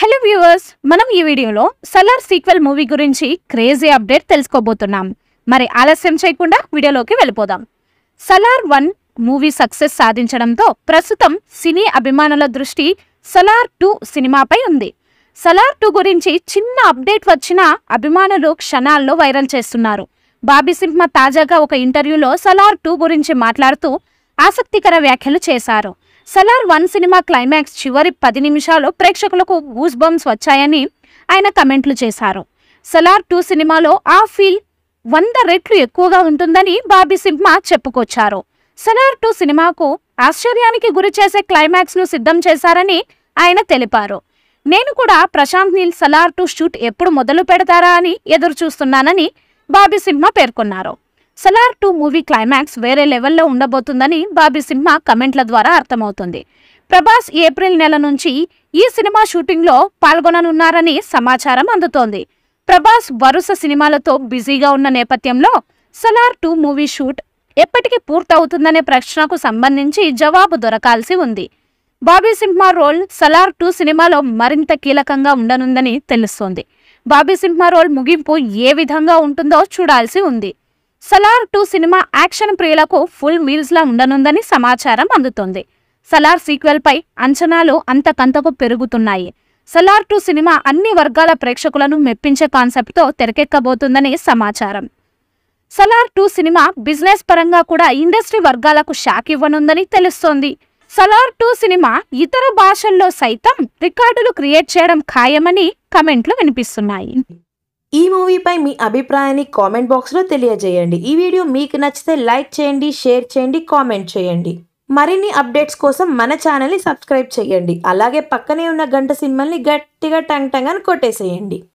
Hello viewers, మనం ఈ వీడియోలో సలార్ సీక్వెల్ మూవీ గురించి క్రేజీ అప్డేట్ తెలుసుకోబోతున్నాం. మరి ఆలస్యం చేయకుండా వీడియోలోకి వెళ్ళిపోదాం. సలార్ 1 మూవీ సక్సెస్ సాధించడంతో ప్రస్తుతం సినీ అభిమానుల దృష్టి సలార్ 2 సినిమాపై ఉంది. సలార్ 2 గురించి చిన్న అప్డేట్ వచ్చినా అభిమానులు క్షణాల్లో వైరల్ చేస్తున్నారు. బాబీ సింహ తాజాగా ఒక ఇంటర్వ్యూలో సలార్ 2 గురించి మాట్లాడుతూ ఆసక్తికర వ్యాఖ్యలు చేశారు. సలార్ 1 సినిమా క్లైమాక్స్ చివరి 10 నిమిషాలు ప్రేక్షకులకు గూస్ బంప్స్ వచ్చాయని ఆయన కమెంట్లు చేశారు. సలార్ 2 సినిమాలో ఆ ఫీల్ 100 రెట్లు ఎక్కువగా ఉంటుందని బాబీ సింహ చెప్పుకొచ్చారు. సలార్ 2 సినిమాకు ఆశ్చర్యానికి గురి చేసే క్లైమాక్స్ ను సిద్ధం చేశారని ఆయన తెలిపారు. నేను కూడా ప్రశాంత్ నీల్ సలార్ 2 షూట్ ఎప్పుడు మొదలు పెడతారా అని ఎదురు చూస్తున్నానని బాబీ సింహ పేర్కొన్నారు. సలార్ 2 మూవీ క్లైమాక్స్ వేరే లెవెల్లో ఉండబోతుందని బాబీ సింహ కమెంట్ల ద్వారా అర్థమవుతుంది. ప్రభాస్ ఏప్రిల్ నెల నుంచి ఈ సినిమా షూటింగ్లో పాల్గొననున్నారని సమాచారం అందుతోంది. ప్రభాస్ వరుస సినిమాలతో బిజీగా ఉన్న నేపథ్యంలో సలార్ 2 మూవీ షూట్ ఎప్పటికి పూర్తవుతుందనే ప్రశ్నకు సంబంధించి జవాబు దొరకాల్సి ఉంది. బాబీ సింహ రోల్ సలార్ 2 సినిమాలో మరింత కీలకంగా ఉండనుందని తెలుస్తోంది. బాబీ సింహ రోల్ ముగింపు ఏ విధంగా ఉంటుందో చూడాల్సి ఉంది. సలార్ 2 సినిమా యాక్షన్ ప్రియులకు ఫుల్ మీల్స్ లా ఉండనుందని సమాచారం అందుతోంది. సలార్ సీక్వెల్ పై అంచనాలు అంతకంతకు పెరుగుతున్నాయి. సలార్ 2 సినిమా అన్ని వర్గాల ప్రేక్షకులను మెప్పించే కాన్సెప్ట్ తో తెరకెక్కబోతుందని సమాచారం. సలార్ 2 సినిమా బిజినెస్ పరంగా కూడా ఇండస్ట్రీ వర్గాలకు షాక్ ఇవ్వనుందని తెలుస్తోంది. సలార్ 2 సినిమా ఇతర భాషల్లో సైతం రికార్డులు క్రియేట్ చేయడం ఖాయమని కమెంట్లు వినిపిస్తున్నాయి. ఈ మూవీపై మీ అభిప్రాయాన్ని కామెంట్ బాక్స్లో తెలియజేయండి. ఈ వీడియో మీకు నచ్చితే లైక్ చేయండి, షేర్ చేయండి, కామెంట్ చేయండి. మరిన్ని అప్డేట్స్ కోసం మన ఛానల్ని సబ్స్క్రైబ్ చేయండి. అలాగే పక్కనే ఉన్న గంట సింబల్ని గట్టిగా టంగ్ టంగ్ అని కొట్టేసేయండి.